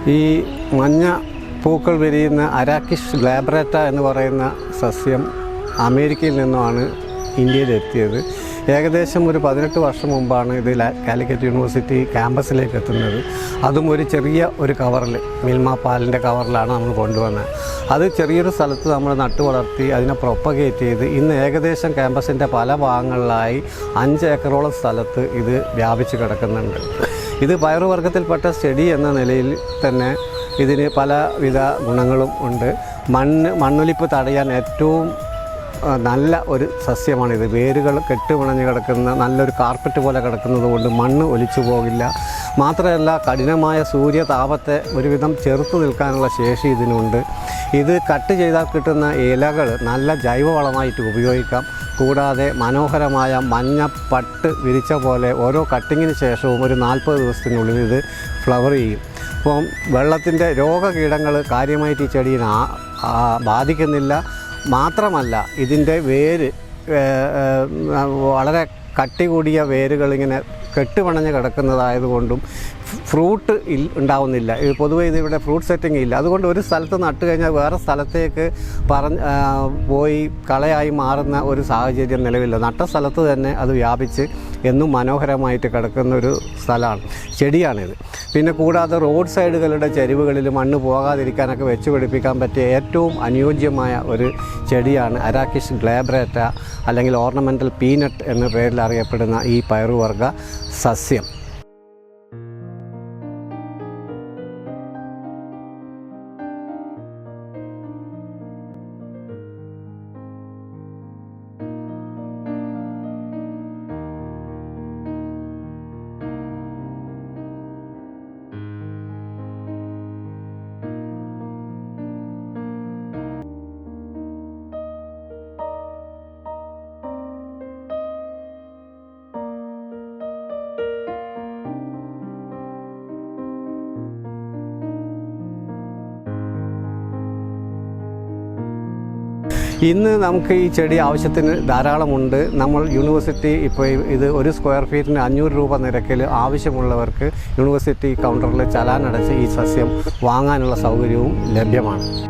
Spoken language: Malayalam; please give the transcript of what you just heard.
ഈ മഞ്ഞ പൂക്കൾ വിരിയുന്ന അരാക്കിഷ് ഗ്ലാബ്രേറ്റ എന്ന് പറയുന്ന സസ്യം അമേരിക്കയിൽ നിന്നുമാണ് ഇന്ത്യയിലെത്തിയത്. ഏകദേശം ഒരു 18 വർഷം മുമ്പാണ് ഇത് കാലിക്കറ്റ് യൂണിവേഴ്സിറ്റി ക്യാമ്പസിലേക്ക് എത്തുന്നത്. അതും ഒരു ചെറിയ ഒരു കവറിൽ, മിൽമ പാലിൻ്റെ കവറിലാണ് നമ്മൾ കൊണ്ടുവന്നത്. അത് ചെറിയൊരു സ്ഥലത്ത് നമ്മൾ നട്ടു വളർത്തി അതിനെ പ്രൊപ്പഗേറ്റ് ചെയ്ത് ഇന്ന് ഏകദേശം ക്യാമ്പസിൻ്റെ പല ഭാഗങ്ങളിലായി 5 ഏക്കറോളം സ്ഥലത്ത് ഇത് വ്യാപിച്ച് കിടക്കുന്നുണ്ട്. ഇത് പയറുവർഗ്ഗത്തിൽപ്പെട്ട ചെടി എന്ന നിലയിൽ തന്നെ ഇതിന് പലവിധ ഗുണങ്ങളും ഉണ്ട്. മണ്ണൊലിപ്പ് തടയാൻ ഏറ്റവും നല്ല ഒരു സസ്യമാണിത്. വേരുകൾ കെട്ടുപിണഞ്ഞ് കിടക്കുന്ന നല്ലൊരു കാർപ്പറ്റ് പോലെ കിടക്കുന്നത് കൊണ്ട് മണ്ണ് ഒലിച്ചു പോകില്ല. മാത്രമല്ല കഠിനമായ സൂര്യതാപത്തെ ഒരുവിധം ചെറുത്തു നിൽക്കാനുള്ള ശേഷി ഇതിനുണ്ട്. ഇത് കട്ട് ചെയ്താൽ കിട്ടുന്ന ഇലകൾ നല്ല ജൈവവളമായിട്ട് ഉപയോഗിക്കാം. കൂടാതെ മനോഹരമായ മഞ്ഞ പട്ട് വിരിച്ച പോലെ ഓരോ കട്ടിങ്ങിന് ശേഷവും ഒരു 40 ദിവസത്തിനുള്ളിൽ ഇത് ഫ്ലവർ ചെയ്യും. അപ്പം വെള്ളത്തിൻ്റെ രോഗകീടങ്ങൾ കാര്യമായിട്ട് ഈ ചെടീനെ ബാധിക്കുന്നില്ല. മാത്രമല്ല ഇതിൻ്റെ വേര് വളരെ കട്ടി കൂടിയ വേരുകളിങ്ങനെ കെട്ടുപണഞ്ഞ് കിടക്കുന്നതായതുകൊണ്ടും ഫ്രൂട്ട് ഉണ്ടാവുന്നില്ല. പൊതുവേ ഇതിവിടെ ഫ്രൂട്ട് സെറ്റിംഗ് ഇല്ല. അതുകൊണ്ട് ഒരു സ്ഥലത്ത് നട്ട് കഴിഞ്ഞാൽ വേറെ സ്ഥലത്തേക്ക് പോയി കളയായി മാറുന്ന ഒരു സാഹചര്യം നിലവില്ല. നട്ട സ്ഥലത്ത് തന്നെ അത് വ്യാപിച്ച് എന്നും മനോഹരമായിട്ട് കിടക്കുന്ന ഒരു സ്ഥലമാണ്, ചെടിയാണിത്. പിന്നെ കൂടാതെ റോഡ് സൈഡുകളുടെ ചരിവുകളിൽ മണ്ണ് പോകാതിരിക്കാനൊക്കെ വെച്ച് പിടിപ്പിക്കാൻ പറ്റിയ ഏറ്റവും അനുയോജ്യമായ ഒരു ചെടിയാണ് അരാക്കിഷ് ഗ്ലാബ്രേറ്റ അല്ലെങ്കിൽ ഓർണമെൻ്റൽ പീനട്ട് എന്ന പേരിൽ അറിയപ്പെടുന്ന ഈ പയറുവർഗ്ഗ സസ്യം. ഇന്ന് നമുക്ക് ഈ ചെടി ആവശ്യത്തിന് ധാരാളമുണ്ട്. നമ്മൾ യൂണിവേഴ്സിറ്റി ഇപ്പോൾ ഇത് ഒരു സ്ക്വയർ ഫീറ്റിന് 500 രൂപ നിരക്കിൽ ആവശ്യമുള്ളവർക്ക് യൂണിവേഴ്സിറ്റി കൗണ്ടറിൽ ചലാനടച്ച് ഈ സസ്യം വാങ്ങാനുള്ള സൗകര്യവും ലഭ്യമാണ്.